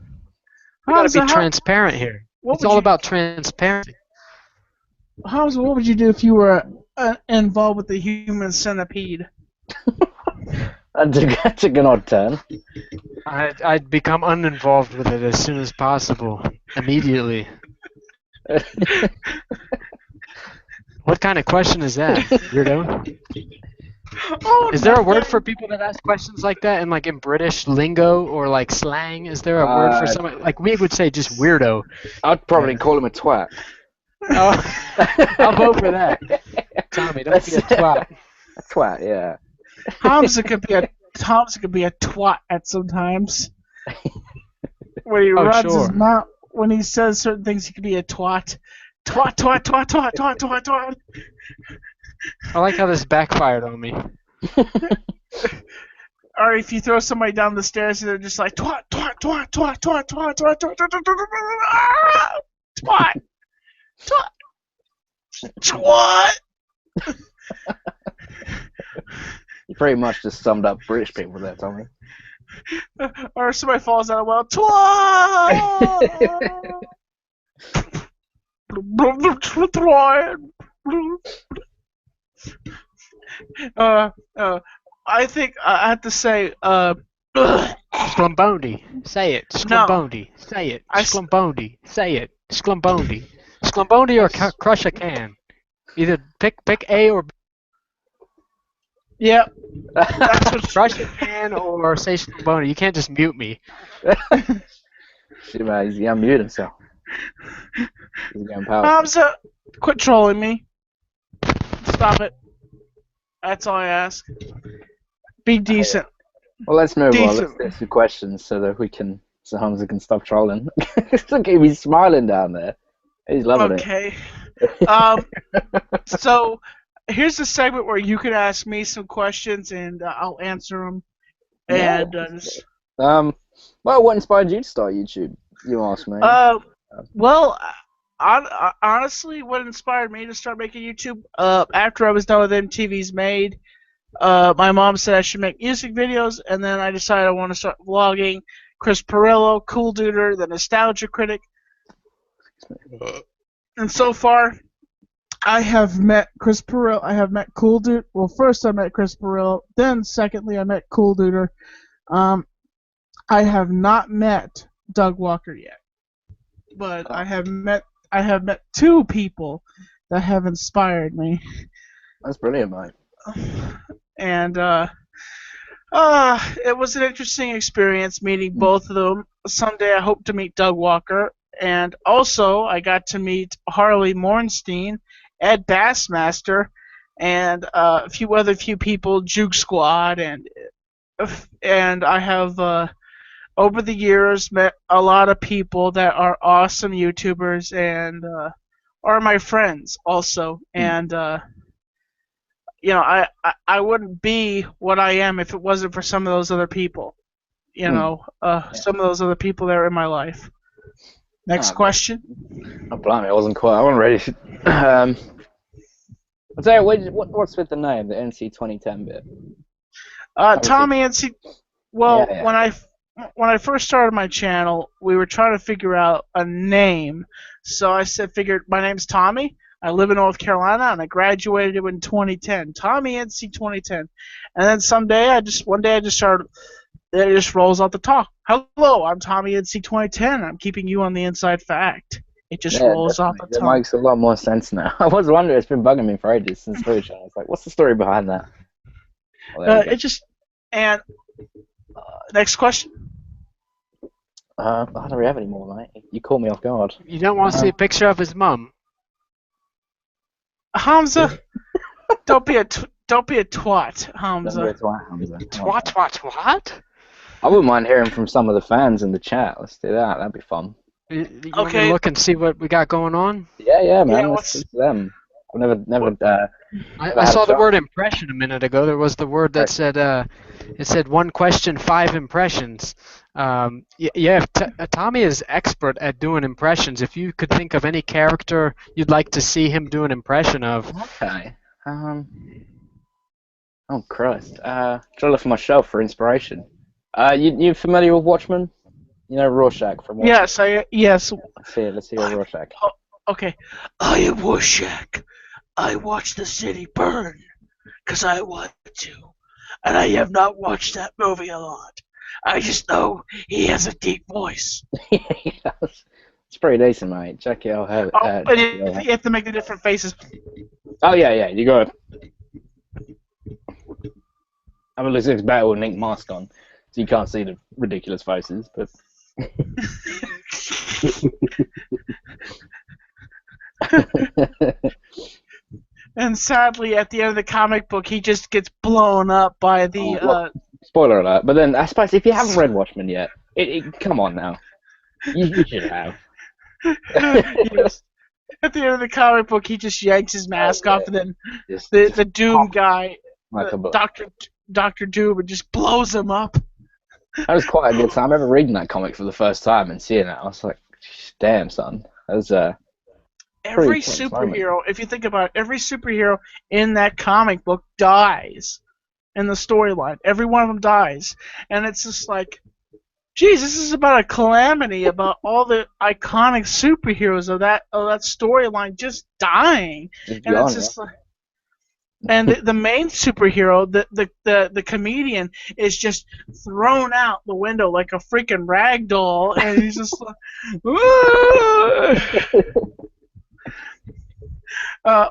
We gotta be Hamza, transparent here. It's all about transparency. Hamza, what would you do if you were involved with the human centipede? That took an odd turn. I'd become uninvolved with it as soon as possible, immediately. What kind of question is that, weirdo? Oh, Is there a word for people that ask questions like that in British lingo or like slang? Is there a word for someone like we would say just weirdo? I'd probably call him a twat. Oh, I'll vote for that. Tommy, don't be a twat. A twat, yeah. Hamza could be a twat at sometimes. When he runs his mouth, when he says certain things, he could be a twat. Twat, twat, twat, twat, twat, twat, twat. I like how this backfired on me. Or if you throw somebody down the stairs and they're just like twat, twat, twat, twat, twat, twat, twat, twat, twat, twat, twat, twat. You pretty much just summed up British people there, Tommy. Or somebody falls out of a well, twat. I think I have to say, Sclumbondi. Say it. Sclumbondi. Say it. Sclumbondi. Say it. Sclumbondi. Sclumbondi or crush a can. Either pick A or B. Yep. That's what Crush a can or say Sclumbondi. You can't just mute me. Shit, man, he's gonna mute himself. He's getting powerful. Hamza, quit trolling me. Stop it. That's all I ask. Be decent. Well, let's move on. Decent. Let's get some questions so that so Hamza can stop trolling. Look at him, he's smiling down there. He's loving Okay. So, here's the segment where you can ask me some questions and I'll answer them. Yeah. And Well, what inspired you to start YouTube? You asked me. well, honestly, what inspired me to start making YouTube? After I was done with MTV's Made, my mom said I should make music videos, and then I decided I want to start vlogging. Chris Perillo, Cool Duder, the Nostalgia Critic, and so far, I have met Chris Perillo. I have met Cool Duder. Well, first I met Chris Perillo. Then, secondly, I met Cool Duder. I have not met Doug Walker yet, but I have met two people that have inspired me, That's brilliant, mate. and it was an interesting experience meeting both of them. Someday I hope to meet Doug Walker, and also I got to meet Harley Mornstein, Ed Bassmaster, and a few other people, Juke Squad, and I have over the years met a lot of people that are awesome YouTubers and are my friends also, and you know, I wouldn't be what I am if it wasn't for some of those other people. You know, some of those other people that are in my life. Next question. Oh, blimey, I wasn't ready. I'll tell you, what's with the name, the NC 2010 bit? Tommy NC. Well, Yeah. when I first started my channel, we were trying to figure out a name. So I figured my name's Tommy. I live in North Carolina, and I graduated in 2010. Tommy NC 2010. And then one day I just started. It just rolls out the top. Hello, I'm Tommy NC 2010. I'm keeping you on the inside fact. It just rolls off the tongue. It makes a lot more sense now. I was wondering, it's been bugging me for ages since Twitch. I was like, what's the story behind that? Well, next question. I don't really have any more, mate. You caught me off guard. You don't want to see a picture of his mum? Hamza, don't be a twat, Hamza. Don't be a twat, Hamza. What? I wouldn't mind hearing from some of the fans in the chat. Let's do that. That'd be fun. You want me to look and see what we got going on? Yeah, man. Let's speak to them. I've never. I saw the word impression a minute ago. There was the word that said it said 1 question, 5 impressions. Tommy is expert at doing impressions. If you could think of any character you'd like to see him do an impression of. Okay. Oh Christ. Try to look for my shelf for inspiration. You familiar with Watchmen? You know Rorschach from Watchmen? Yes. Let's hear Rorschach. Okay. I am Rorschach. I watch the city burn because I want to, and I have not watched that movie a lot. I just know he has a deep voice. It's pretty decent, mate. Check it out. But you have to make the different faces. Oh yeah. You got. I mean, it looks better with an ink mask on, so you can't see the ridiculous faces, but. And sadly, at the end of the comic book, he just gets blown up by the. Spoiler alert! But then I suppose if you haven't read Watchmen yet, come on now, you should have. Yes. At the end of the comic book, he just yanks his mask off, and then the Doom guy, Dr. Doom, and just blows him up. That was quite a good time. I remember reading that comic for the first time and seeing it. I was like, damn, son. That was every superhero, if you think about it, every superhero in that comic book dies in the storyline. Every one of them dies. And it's just like, geez, this is about a calamity, about all the iconic superheroes of that storyline just dying. And it's just like, and the main superhero, the comedian, is just thrown out the window like a freaking rag doll, and he's just like,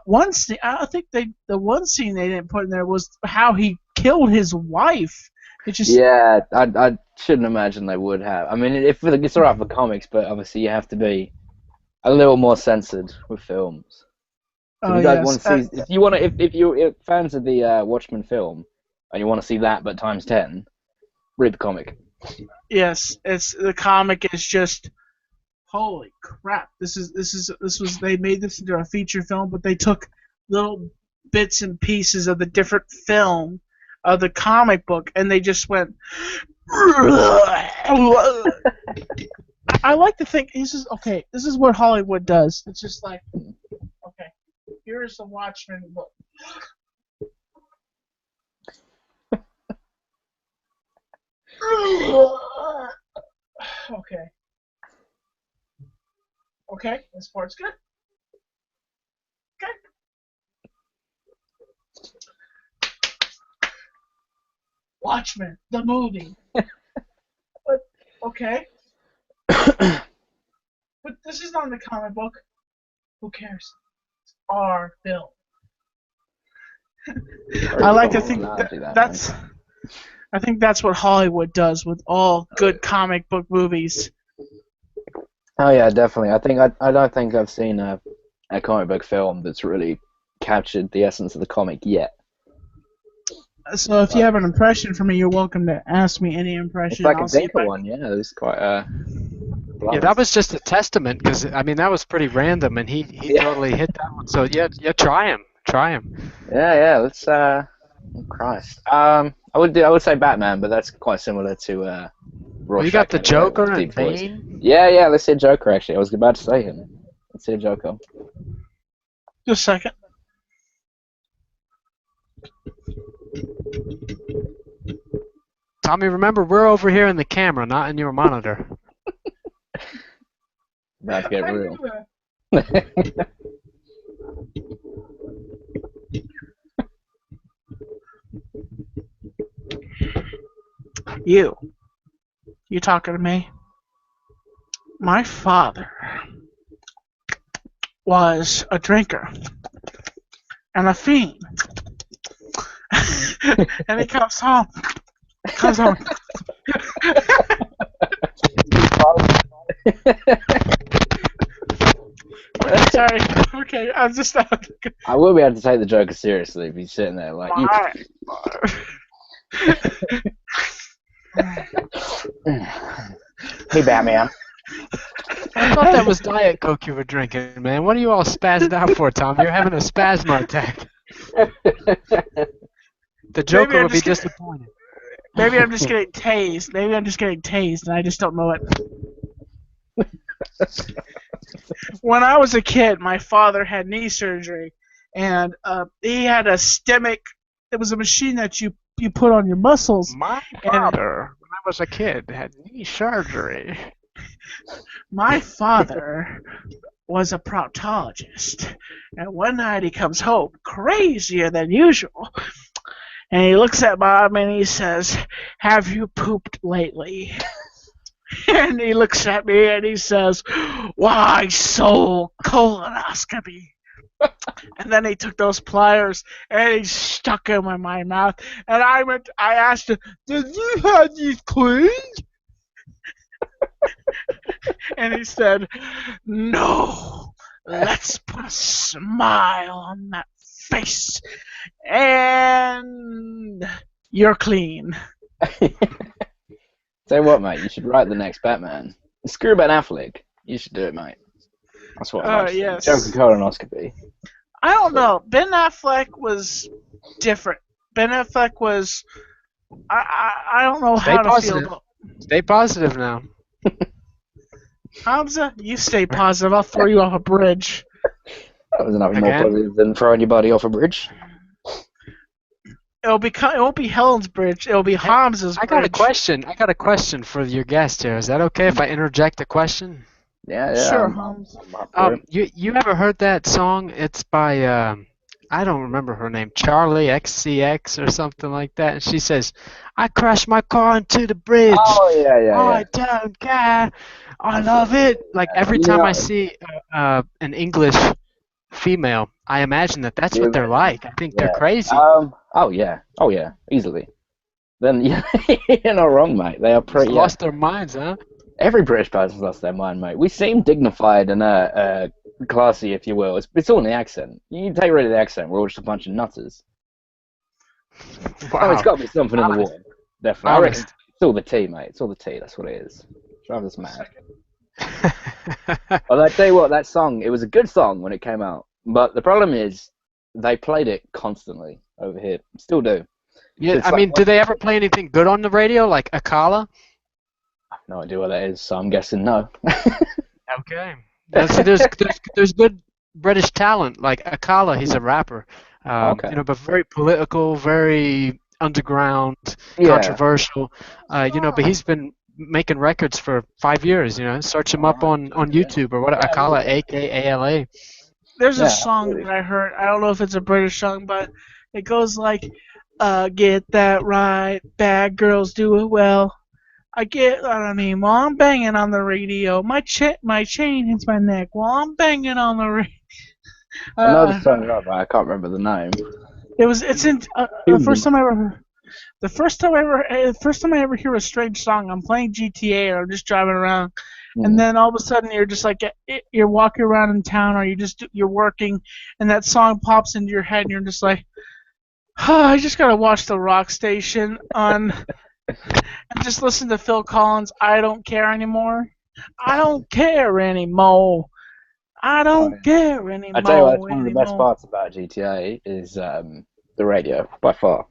one scene, I think the one scene they didn't put in there was how he killed his wife. Yeah, I shouldn't imagine they would have. I mean, it's alright for comics, but obviously you have to be a little more censored with films. So if you're fans of the Watchmen film and you want to see that but times 10, read the comic. Yes, the comic is just holy crap. They made this into a feature film, but they took little bits and pieces of the different film of the comic book, and they just went. I like to think this is okay. This is what Hollywood does. It's just like, okay, here's the Watchmen book. Okay. Okay, this part's good. Okay. Watchmen, the movie. But okay. But this is not in the comic book. Who cares? It's our film. I like to think that's. I think that's what Hollywood does with all good comic book movies. Oh yeah, definitely. I don't think I've seen a comic book film that's really captured the essence of the comic yet. So if you have an impression for me, you're welcome to ask me any impression. It's like a deeper one, yeah. It was quite Yeah, that was just a testament, because I mean that was pretty random, and he totally hit that one. So yeah, try him. Yeah. Let's Christ. I would say Batman, but that's quite similar to Well, you got the Joker and Deep Voice. Bane. Yeah. Let's say Joker. Actually, I was about to say him. Let's say Joker. Just a second. Tommy, remember we're over here in the camera, not in your monitor. About to get real. You talking to me? My father was a drinker and a fiend. And he comes home. Sorry. Okay, I'm just. I will be able to take the Joker seriously if he's sitting there like. Hey, Batman. I thought that was Diet Coke you were drinking, man. What are you all spazzed out for, Tom? You're having a spasmo attack. The Joker would be disappointed. Maybe I'm just getting tased. And I just don't know it. When I was a kid, my father had knee surgery, and he had a stomach. It was a machine that you put on your muscles. My father, when I was a kid, had knee surgery. My father was a proctologist, and one night he comes home crazier than usual, and he looks at Mom and he says, "Have you pooped lately?" And he looks at me and he says, "Why so colonoscopy?" And then he took those pliers and he stuck them in my mouth. And I asked him, "Did you have these cleaned?" And he said, "No, let's put a smile on that face. And you're clean." Tell you what, mate, you should write the next Batman. Screw Ben Affleck. You should do it, mate. That's what I like. Yes. Joker colonoscopy. I don't know. Ben Affleck was different. Ben Affleck was. I don't know how to feel about. Stay positive now. Hamza, you stay positive. I'll throw you off a bridge. That was nothing more positive than throwing your body off a bridge. It won't be Helen's bridge. It'll be Hamza's bridge. I got a question for your guest here. Is that okay if I interject a question? Yeah. Sure, Hamza. You ever heard that song? It's by I don't remember her name, Charlie XCX or something like that. And she says, "I crashed my car into the bridge. Oh yeah. I don't care. I love it." Like every time I see an English female, I imagine that's what they're like. I think they're crazy. Oh yeah, easily. Then you're not wrong, mate. They are pretty. Lost their minds, huh? Every British person's lost their mind, mate. We seem dignified and classy, if you will. It's all in the accent. You take rid of the accent, we're all just a bunch of nutters. Wow. Oh, it's got to be something in the water. Definitely. I reckon it's all the tea, mate. It's all the tea. That's what it is. Drive us mad. Well, I tell you what, that song, it was a good song when it came out. But the problem is, they played it constantly over here. Still do. Yeah, It's I like, mean, do they ever play anything good on the radio, like Akala? I have no idea what that is, so I'm guessing no. Okay. So there's good British talent like Akala. He's a rapper, Okay. but very political, very underground, Yeah. controversial. But he's been making records for 5 years. Search him up on YouTube or what Akala, AKALA. There's a Yeah, song absolutely. that I heard. I don't know if it's a British song, but it goes like, "Get that right, bad girls do it well. While I'm banging on the radio, my chain hits my neck while I'm banging on the radio." I know the song, but I can't remember the name. It's in the first time I ever. The first time I ever hear a strange song, I'm playing GTA or I'm just driving around, and then all of a sudden you're just like you're walking around in town or you're working, and that song pops into your head and you're just like, oh, I just gotta watch the rock station on and just listen to Phil Collins. I don't care anymore. I don't care anymore. I don't care anymore. I tell you what, one of the best parts about GTA is the radio, by far.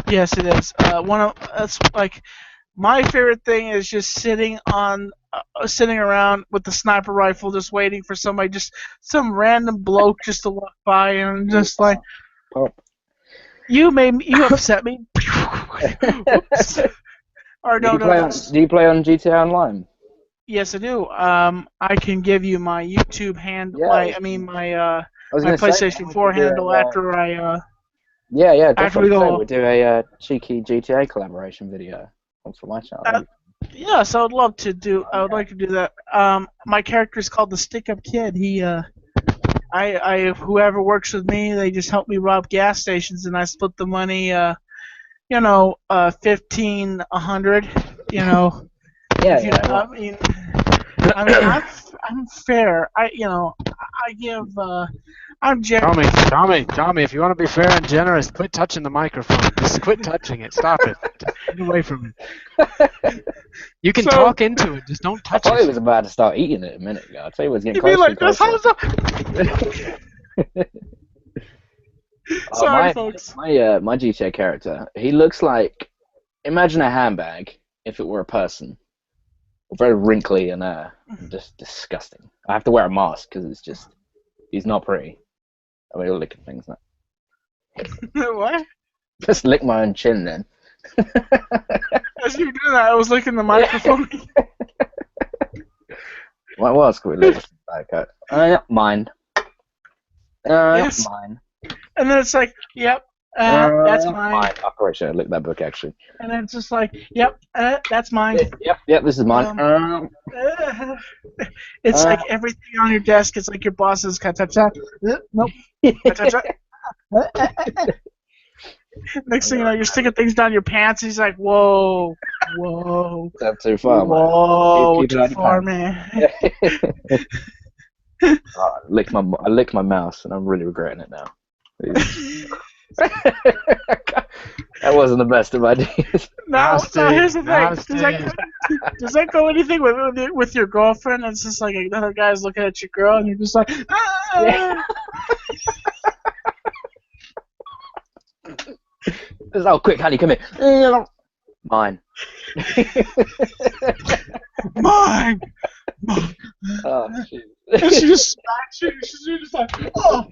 Yes, it is. That's like my favorite thing is just sitting around with the sniper rifle, just waiting for some random bloke just to walk by, and just like, Pop. you upset me. Oops. Or no. Do you play on GTA Online? Yes, I do. I can give you my YouTube handle. Yeah, My was my gonna say, PlayStation 4 handle after I Yeah, after we definitely. go. We'll do a cheeky GTA collaboration video. That's for my channel. Yes, I would love to do. I would like to do that. My character is called the Stick Up Kid. Whoever works with me, they just help me rob gas stations, and I split the money. 15, 100. Yeah. I'm fair. I give. I'm generous. Tommy, if you want to be fair and generous, quit touching the microphone. Just quit touching it. Stop it. Just get away from it. You can talk into it. Just don't touch I thought he it. was about to start eating it a minute ago. I tell you, it was getting You'd be closer like, and closer. Sorry, folks. My GTA character, he looks like, imagine a handbag if it were a person. Very wrinkly and just disgusting. I have to wear a mask because he's not pretty. I mean, he'll lick things now. What? Just lick my own chin then. As you were doing that, I was licking the microphone. What else could we lick? Mine. Yes. Mine. And then it's like, yep, that's mine. Oh, probably should have licked that book actually. And then it's just like, yep, that's mine. Yep, this is mine. It's like everything on your desk. It's like your boss's nope. Next thing you know, you're sticking things down your pants. And he's like, whoa. That's too far, man. Whoa, Keep it too on your far, pants. man. I licked my mouse, and I'm really regretting it now. That wasn't the best of ideas. No, here's the thing. Does that go anything with your girlfriend? It's just like another guy's looking at your girl, and you're just like, ah! Oh, quick, honey, come here. Mine. Mine. Oh, shit. And she just smacks you. She's just like, oh.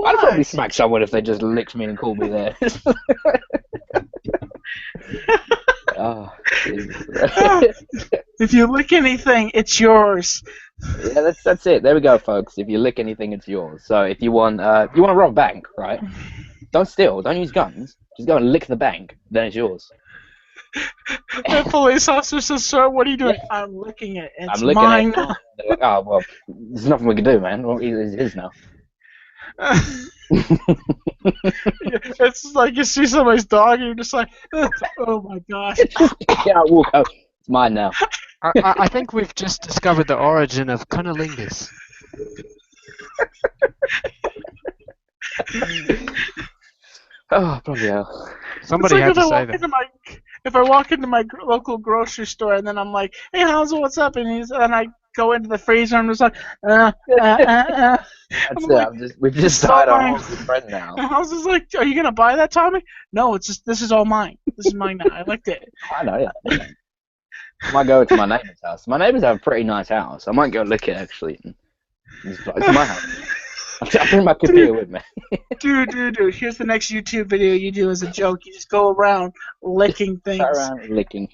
I'd probably smack someone if they just licked me and called me there. Oh, Jesus. If you lick anything, it's yours. Yeah, that's it. There we go, folks. If you lick anything, it's yours. So if you want to rob a bank, right? Don't steal. Don't use guns. Just go and lick the bank. Then it's yours. The police officer says, "Sir, what are you doing?" I'm licking it. It's I'm licking mine. it. They're like, oh well, there's nothing we can do, man. Well, it's his now. It's like you see somebody's dog and you're just like, oh my gosh. Yeah, walk out. It's mine now. I think we've just discovered the origin of cunnilingus. Oh, bloody hell. Somebody It's like had to say that. if I walk into my local grocery store and then I'm like, hey, Hansel, what's up? And I go into the freezer and I'm just like, I'm That's like, it. We've just so died our mine. whole good friend now. I was just like, are you gonna buy that, Tommy? No, it's just this is all mine. This is mine now. I liked it. I know, yeah. I might go to my neighbour's house. My neighbours have a pretty nice house. I might go look at it actually. It's my house. I'll bring my computer with me. Dude. Here's the next YouTube video you do as a joke. You just go around licking things. Go around licking.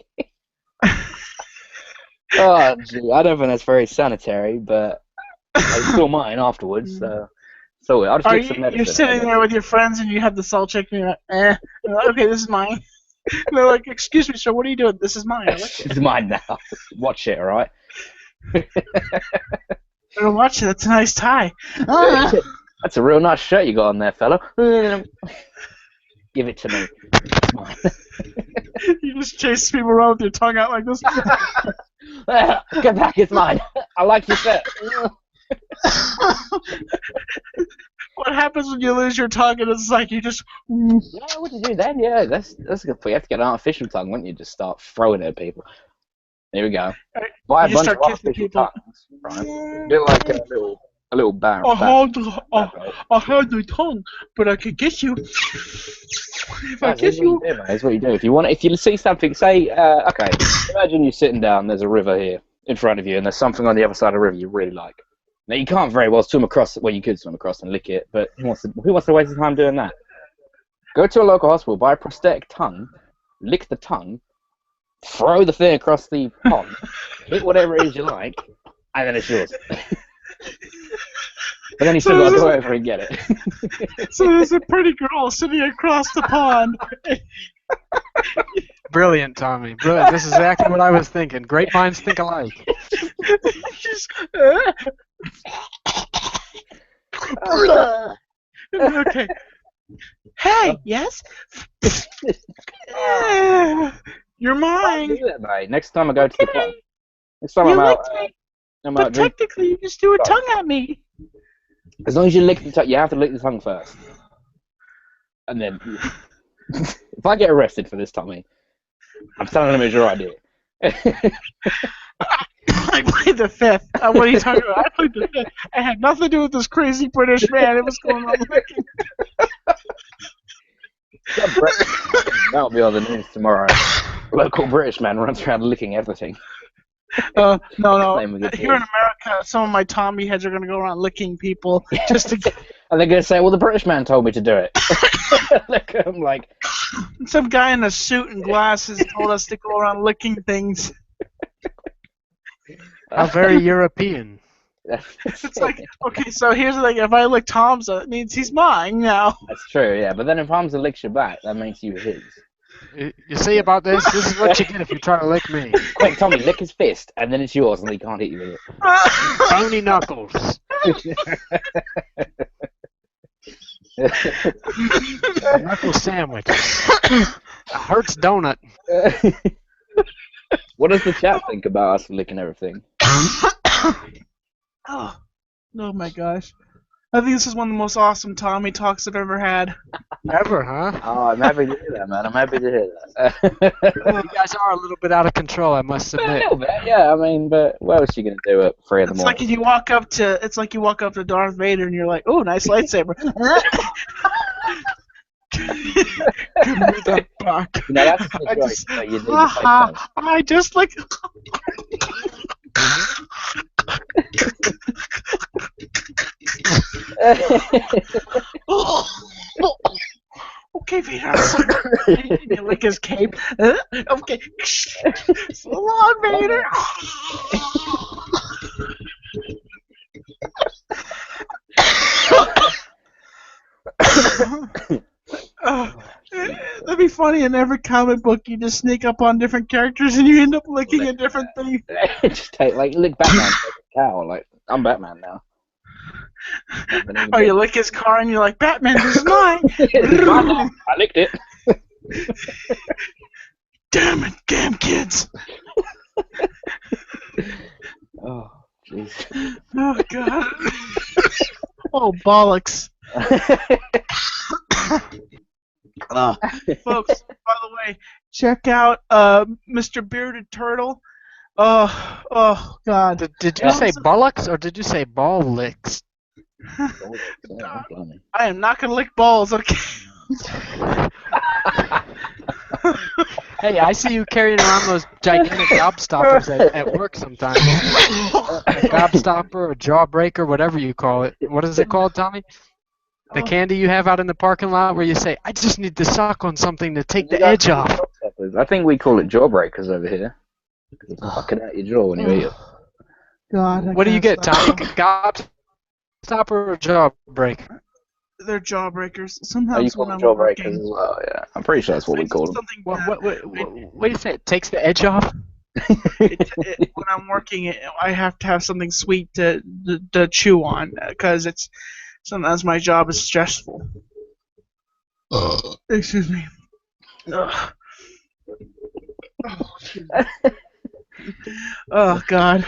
Oh, gee, I don't think that's very sanitary, but I saw mine afterwards. So I'll just lick some medicine. You're sitting there with your friends and you have the salt chicken and you're like, You're like, okay, this is mine. And they're like, excuse me, sir, what are you doing? This is mine. I like it. It's mine now. Watch it, alright? Better watch it. That's a nice tie. That's a real nice shirt you got on there, fella. Give it to me. It's mine. You just chase people around with your tongue out like this. Get back, it's mine. I like your shirt. What happens when you lose your tongue and it's like you just... Yeah, what do you do then? Yeah, that's good for you. You have to get an artificial tongue, wouldn't you? Just start throwing it at people. There we go. Buy a You bunch start of kissing artificial people. tongues, right? Do like a little barrel. I had no tongue, but I could kiss you. If I kiss you... That's what you do. If you see something, say, okay, imagine you're sitting down, there's a river here in front of you, and there's something on the other side of the river you really like. Now, you can't very well swim across, well, you could swim across and lick it, but who wants to waste his time doing that? Go to a local hospital, buy a prosthetic tongue, lick the tongue, throw the thing across the pond, hit whatever it is you like, and then it's yours. But then you still got to go over and get it. So there's a pretty girl sitting across the pond. Brilliant, Tommy. Brilliant. This is exactly what I was thinking. Great minds think alike. She's, okay. Hey, yes? You're mine. Do that, mate. Next time I go to the pub. Next time You I'm out. licked me, I'm but out drink. technically you just threw a tongue at me. As long as you lick the tongue, you have to lick the tongue first. And then, if I get arrested for this, Tommy, I'm telling them it's your idea. I played the fifth. What are you talking about? I played the fifth. It had nothing to do with this crazy British man. It was going on licking. That'll be on the news tomorrow. Local British man runs around licking everything. No. Same with your Here in kids. America, some of my Tommy heads are going to go around licking people just to get... And they're going to say, well, the British man told me to do it. Look, I'm like... Some guy in a suit and glasses told us to go around licking things. How very European. It's like, okay, so here's the thing. If I lick Tom's, it means he's mine now. That's true, yeah. But then if Hamza licks you back, that makes you his. You see about this? This is what you get if you try to lick me. Quick, Tommy, lick his fist, and then it's yours, and he can't hit you with it. Bony knuckles. Knuckle sandwich. A Hertz donut. What does the chat think about us licking everything? Oh my gosh. I think this is one of the most awesome Tommy talks I've ever had. Ever, huh? Oh, I'm happy to hear that, man. I'm happy to hear that. You guys are a little bit out of control, I must A admit. little bit, yeah. I mean, but what else are you gonna do at 3 in the It's morning? like if you walk up to Darth Vader and you're like, "Oh, nice lightsaber." Give me that back. You know, that's the I joke. just- So you need to take time. I just like. Okay, Vader. You lick his cape. Okay. So long, Vader. That'd be funny. In every comic book, you just sneak up on different characters and you end up licking a different thing. Just take, like, lick Batman, take a cow. Like, I'm Batman now. Or you lick his car and you're like, Batman, this is mine. I licked it. Damn it, damn kids. Oh, jeez. Oh, God. Oh, bollocks. Folks, by the way, check out Mr. Bearded Turtle Oh God. Did you say bullocks or did you say ball licks? Yeah, blimey. I am not gonna lick balls, okay? Hey, I see you carrying around those gigantic gobstoppers at work sometimes. A gobstopper, a jawbreaker, whatever you call it. What is it called, Tommy? The candy you have out in the parking lot where you say, I just need to suck on something to take the edge off. I think we call it jawbreakers over here. Because it's fucking out your jaw when you eat it. God. What do you get, Tommy? Gobstopper or jawbreaker? They're jawbreakers. Oh, you Sometimes call when them I'm jawbreakers working, as well, yeah. I'm pretty sure that's what we call them. something What do you say? It takes the edge off? when I'm working, I have to have something sweet to chew on because sometimes my job is stressful. Excuse me. Ugh. Oh, excuse me. Oh God.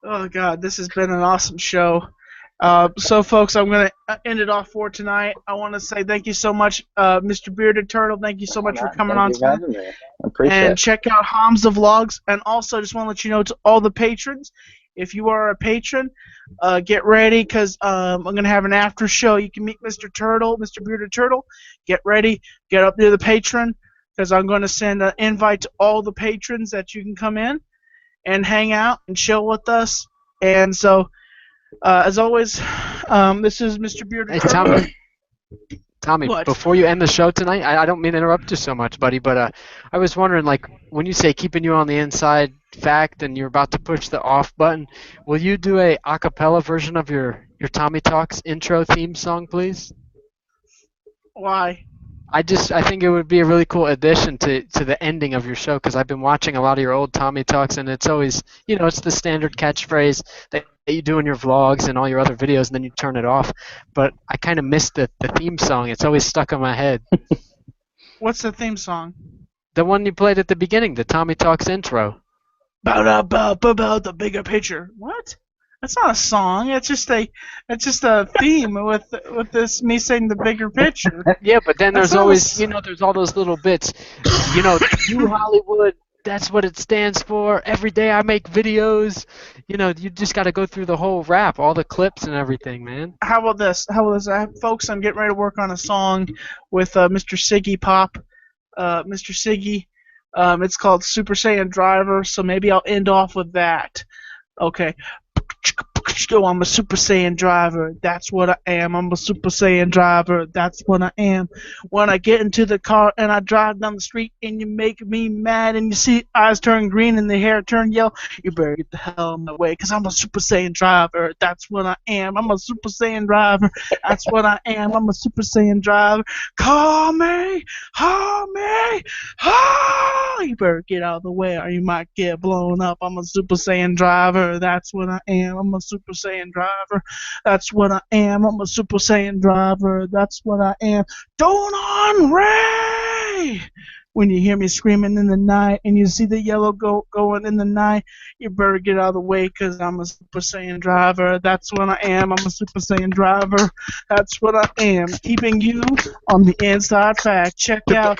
Oh God, this has been an awesome show. So folks, I'm going to end it off for tonight. I want to say thank you so much, Mr. Bearded Turtle. Thank you so much for coming on tonight. I appreciate And it. check out Ham's the Vlogs. And also, just want to let you know to all the patrons, if you are a patron, get ready because I'm going to have an after show. You can meet Mr. Turtle, Mr. Bearded Turtle. Get ready. Get up near the patron because I'm going to send an invite to all the patrons that you can come in and hang out and chill with us. And so, as always, this is Mr. Bearded Hey, Turtle. Tommy, What? before you end the show tonight, I don't mean to interrupt you so much, buddy, but I was wondering, like, when you say keeping you on the inside fact and you're about to push the off button, will you do a cappella version of your Tommy Talks intro theme song, please? Why? I think it would be a really cool addition to the ending of your show because I've been watching a lot of your old Tommy Talks and it's always, it's the standard catchphrase that you do in your vlogs and all your other videos and then you turn it off. But I kind of missed the theme song. It's always stuck in my head. What's the theme song? The one you played at the beginning, the Tommy Talks intro. About the bigger picture. What? That's not a song. It's just a theme with this me saying the bigger picture. Yeah, but then That's there's not always, a there's all those little bits. New Hollywood, that's what it stands for. Every day I make videos. You just got to go through the whole rap, all the clips and everything, man. How about this? Folks, I'm getting ready to work on a song with Mr. Siggy Pop. Mr. Siggy. It's called Super Saiyan Driver, so maybe I'll end off with that. Okay. Oh, I'm a Super Saiyan driver. That's what I am. I'm a Super Saiyan driver. That's what I am. When I get into the car and I drive down the street and you make me mad and you see eyes turn green and the hair turn yellow, you better get the hell out of my way because I'm a Super Saiyan driver. That's what I am. I'm a Super Saiyan driver. That's what I am. I'm a Super Saiyan driver. Call me. Call me. Oh, you better get out of the way or you might get blown up. I'm a Super Saiyan driver. That's what I am. I'm a Super Saiyan driver. That's what I am. I'm a Super Saiyan driver. That's what I am. Donan Ray! When you hear me screaming in the night and you see the yellow going in the night, you better get out of the way because I'm a Super Saiyan driver. That's what I am. I'm a Super Saiyan driver. That's what I am. Keeping you on the inside fact. Check out.